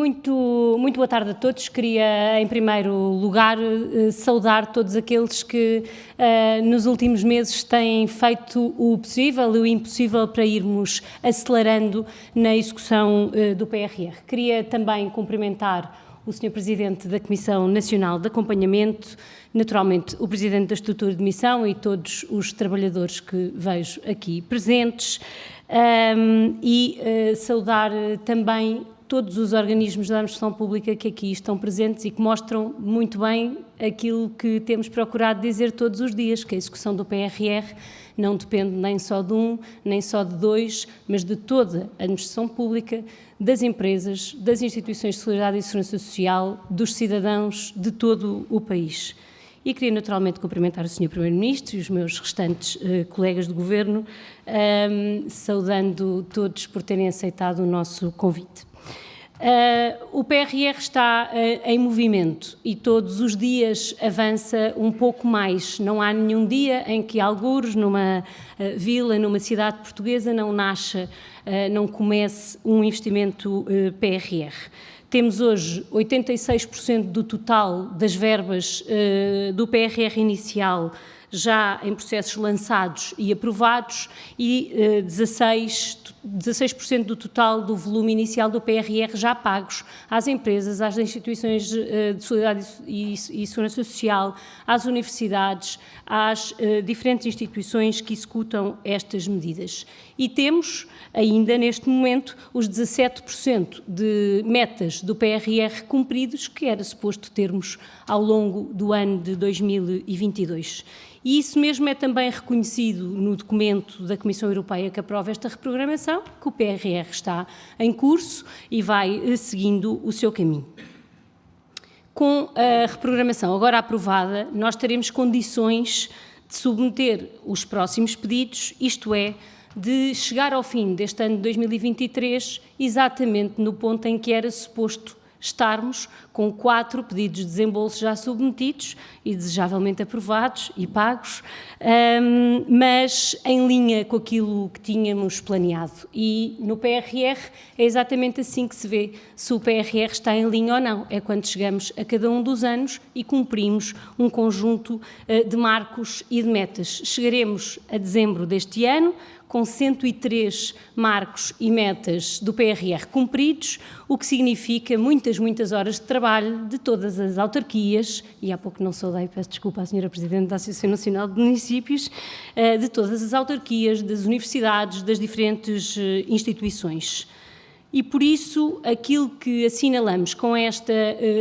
Muito boa tarde a todos. Queria, em primeiro lugar, saudar todos aqueles que nos últimos meses têm feito o possível e o impossível para irmos acelerando na execução do PRR. Queria também cumprimentar o Sr. Presidente da Comissão Nacional de Acompanhamento, naturalmente o Presidente da Estrutura de Missão e todos os trabalhadores que vejo aqui presentes, e saudar também todos os organismos da administração pública que aqui estão presentes e que mostram muito bem aquilo que temos procurado dizer todos os dias, que a execução do PRR não depende nem só de um, nem só de dois, mas de toda a administração pública, das empresas, das instituições de solidariedade e segurança social, dos cidadãos de todo o país. E queria naturalmente cumprimentar o Sr. Primeiro-Ministro e os meus restantes colegas de Governo, saudando todos por terem aceitado o nosso convite. O PRR está em movimento e todos os dias avança um pouco mais. Não há nenhum dia em que algures numa vila, numa cidade portuguesa, não nasça, não comece um investimento PRR. Temos hoje 86% do total das verbas do PRR inicial já em processos lançados e aprovados e 16% do total do volume inicial do PRR já pagos às empresas, às instituições de solidariedade e segurança social, às universidades, às diferentes instituições que executam estas medidas. E temos ainda neste momento os 17% de metas do PRR cumpridos que era suposto termos ao longo do ano de 2022. E isso mesmo é também reconhecido no documento da Comissão Europeia que aprova esta reprogramação, que o PRR está em curso e vai seguindo o seu caminho. Com a reprogramação agora aprovada, nós teremos condições de submeter os próximos pedidos, isto é, de chegar ao fim deste ano de 2023 exatamente no ponto em que era suposto estarmos, com 4 pedidos de desembolso já submetidos e desejavelmente aprovados e pagos, mas em linha com aquilo que tínhamos planeado. E no PRR é exatamente assim que se vê se o PRR está em linha ou não. É quando chegamos a cada um dos anos e cumprimos um conjunto de marcos e de metas. Chegaremos a dezembro deste ano com 103 marcos e metas do PRR cumpridos, o que significa muitas horas de trabalho de todas as autarquias, e há pouco não saudei, peço desculpa à Sra. Presidente da Associação Nacional de Municípios, de todas as autarquias, das universidades, das diferentes instituições. E por isso aquilo que assinalamos com esta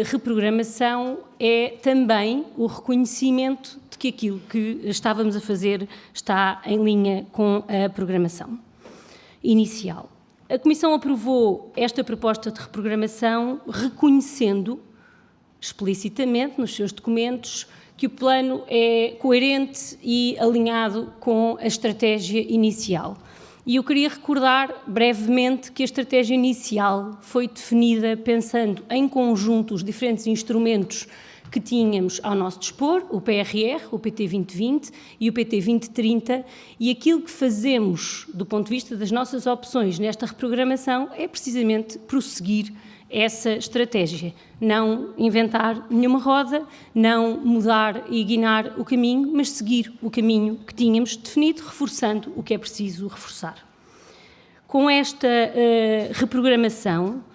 reprogramação é também o reconhecimento de que aquilo que estávamos a fazer está em linha com a programação inicial. A Comissão aprovou esta proposta de reprogramação reconhecendo explicitamente nos seus documentos que o plano é coerente e alinhado com a estratégia inicial. E eu queria recordar brevemente que a estratégia inicial foi definida pensando em conjunto os diferentes instrumentos que tínhamos ao nosso dispor, o PRR, o PT 2020 e o PT 2030, e aquilo que fazemos do ponto de vista das nossas opções nesta reprogramação é precisamente prosseguir essa estratégia, não inventar nenhuma roda, não mudar e guinar o caminho, mas seguir o caminho que tínhamos definido, reforçando o que é preciso reforçar. Com esta reprogramação,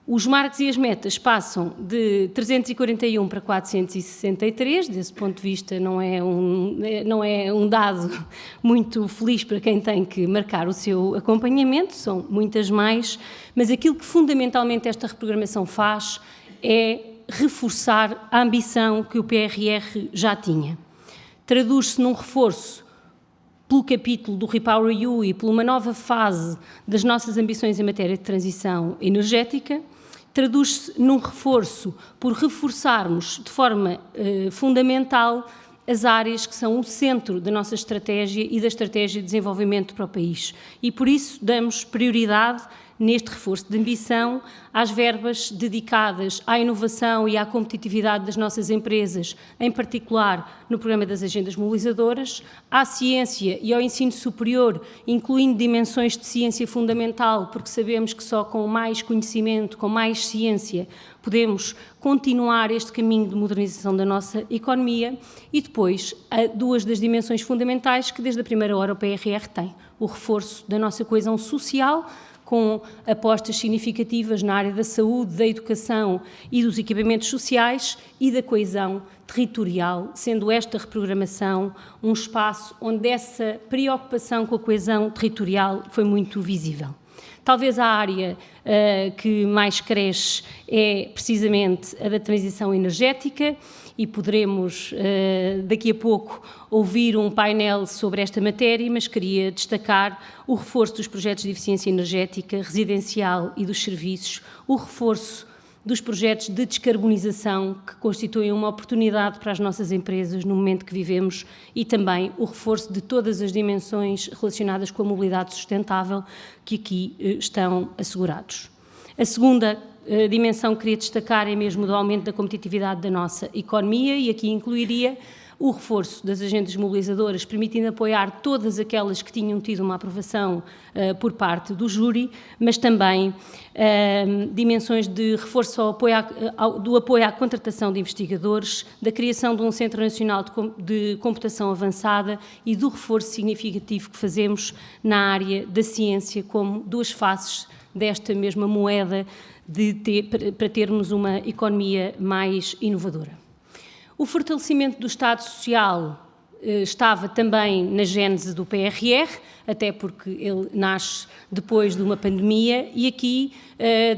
os marcos e as metas passam de 341 para 463, desse ponto de vista não é um dado muito feliz para quem tem que marcar o seu acompanhamento, são muitas mais, mas aquilo que fundamentalmente esta reprogramação faz é reforçar a ambição que o PRR já tinha. Traduz-se num reforço pelo capítulo do REPowerEU e por uma nova fase das nossas ambições em matéria de transição energética, traduz-se num reforço por reforçarmos de forma fundamental as áreas que são o centro da nossa estratégia e da estratégia de desenvolvimento para o país. E por isso damos prioridade neste reforço de ambição, às verbas dedicadas à inovação e à competitividade das nossas empresas, em particular no programa das agendas mobilizadoras, à ciência e ao ensino superior, incluindo dimensões de ciência fundamental, porque sabemos que só com mais conhecimento, com mais ciência, podemos continuar este caminho de modernização da nossa economia, e depois duas das dimensões fundamentais que desde a primeira hora o PRR tem: o reforço da nossa coesão social, com apostas significativas na área da saúde, da educação e dos equipamentos sociais, e da coesão territorial, sendo esta reprogramação um espaço onde essa preocupação com a coesão territorial foi muito visível. Talvez a área que mais cresce é precisamente a da transição energética, e poderemos daqui a pouco ouvir um painel sobre esta matéria, mas queria destacar o reforço dos projetos de eficiência energética residencial e dos serviços, o reforço dos projetos de descarbonização, que constituem uma oportunidade para as nossas empresas no momento que vivemos, e também o reforço de todas as dimensões relacionadas com a mobilidade sustentável que aqui estão assegurados. A segunda dimensão que queria destacar é mesmo do aumento da competitividade da nossa economia, e aqui incluiria o reforço das agendas mobilizadoras, permitindo apoiar todas aquelas que tinham tido uma aprovação por parte do júri, mas também dimensões de reforço do apoio à contratação de investigadores, da criação de um Centro Nacional de Computação Avançada e do reforço significativo que fazemos na área da ciência, como duas faces desta mesma moeda para termos uma economia mais inovadora. O fortalecimento do Estado Social estava também na gênese do PRR, até porque ele nasce depois de uma pandemia, e aqui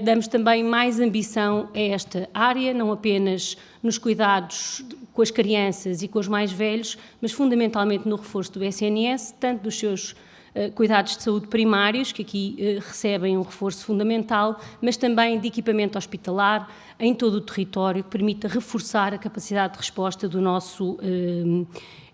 damos também mais ambição a esta área, não apenas nos cuidados com as crianças e com os mais velhos, mas fundamentalmente no reforço do SNS, tanto dos seus cuidados de saúde primários, que aqui recebem um reforço fundamental, mas também de equipamento hospitalar em todo o território, que permita reforçar a capacidade de resposta do nosso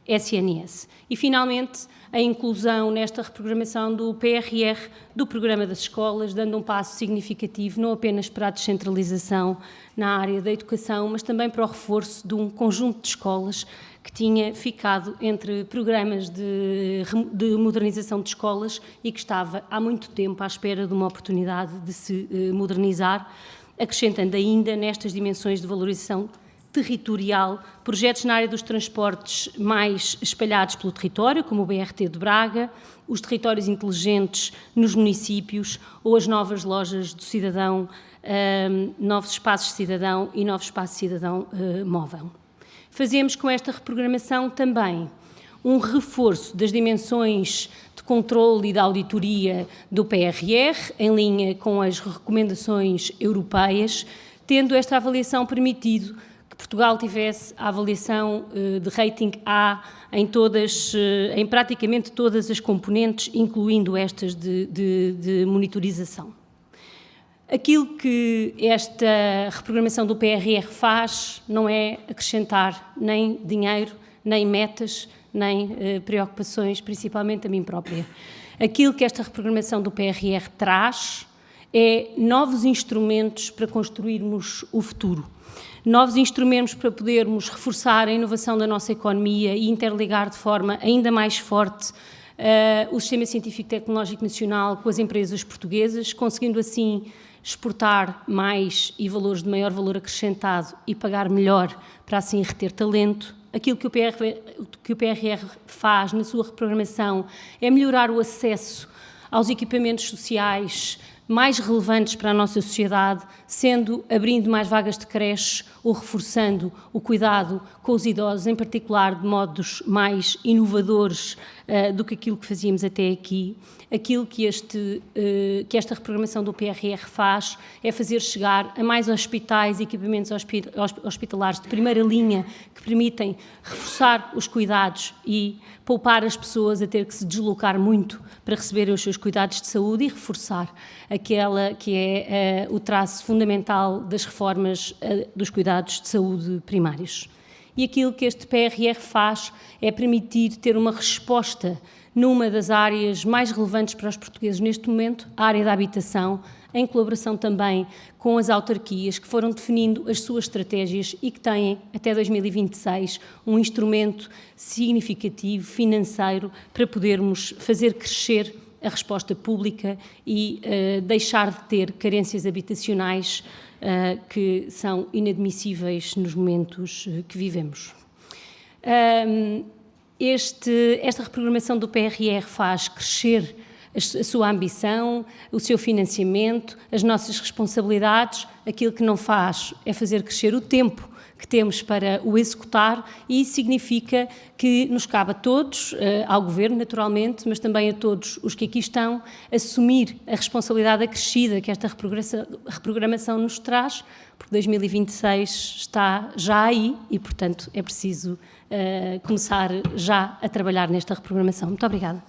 SNS. E, finalmente, a inclusão nesta reprogramação do PRR do Programa das Escolas, dando um passo significativo não apenas para a descentralização na área da educação, mas também para o reforço de um conjunto de escolas que tinha ficado entre programas de modernização de escolas e que estava há muito tempo à espera de uma oportunidade de se modernizar, acrescentando ainda nestas dimensões de valorização territorial, projetos na área dos transportes mais espalhados pelo território, como o BRT de Braga, os territórios inteligentes nos municípios ou as novas lojas do cidadão, novos espaços de cidadão e novos espaços de cidadão móvel. Fazemos com esta reprogramação também um reforço das dimensões de controle e de auditoria do PRR, em linha com as recomendações europeias, tendo esta avaliação permitido que Portugal tivesse a avaliação de rating A em praticamente todas as componentes, incluindo estas de monitorização. Aquilo que esta reprogramação do PRR faz não é acrescentar nem dinheiro, nem metas, nem preocupações, principalmente a mim própria. Aquilo que esta reprogramação do PRR traz é novos instrumentos para construirmos o futuro. Novos instrumentos para podermos reforçar a inovação da nossa economia e interligar de forma ainda mais forte o Sistema Científico e Tecnológico Nacional com as empresas portuguesas, conseguindo assim exportar mais e valores de maior valor acrescentado e pagar melhor para assim reter talento. Aquilo que o PRR faz na sua reprogramação é melhorar o acesso aos equipamentos sociais mais relevantes para a nossa sociedade, sendo abrindo mais vagas de creches ou reforçando o cuidado com os idosos, em particular de modos mais inovadores do que aquilo que fazíamos até aqui. Aquilo que esta reprogramação do PRR faz é fazer chegar a mais hospitais e equipamentos hospitalares de primeira linha que permitem reforçar os cuidados e poupar as pessoas a ter que se deslocar muito para receberem os seus cuidados de saúde, e reforçar aquela que é o traço fundamental das reformas dos cuidados de saúde primários. E aquilo que este PRR faz é permitir ter uma resposta numa das áreas mais relevantes para os portugueses neste momento, a área da habitação, em colaboração também com as autarquias que foram definindo as suas estratégias e que têm, até 2026, um instrumento significativo, financeiro, para podermos fazer crescer a resposta pública e deixar de ter carências habitacionais que são inadmissíveis nos momentos que vivemos. Esta reprogramação do PRR faz crescer a sua ambição, o seu financiamento, as nossas responsabilidades. Aquilo que não faz é fazer crescer o tempo que temos para o executar, e isso significa que nos cabe a todos, ao Governo naturalmente, mas também a todos os que aqui estão, assumir a responsabilidade acrescida que esta reprogramação nos traz, porque 2026 está já aí e, portanto, é preciso começar já a trabalhar nesta reprogramação. Muito obrigada.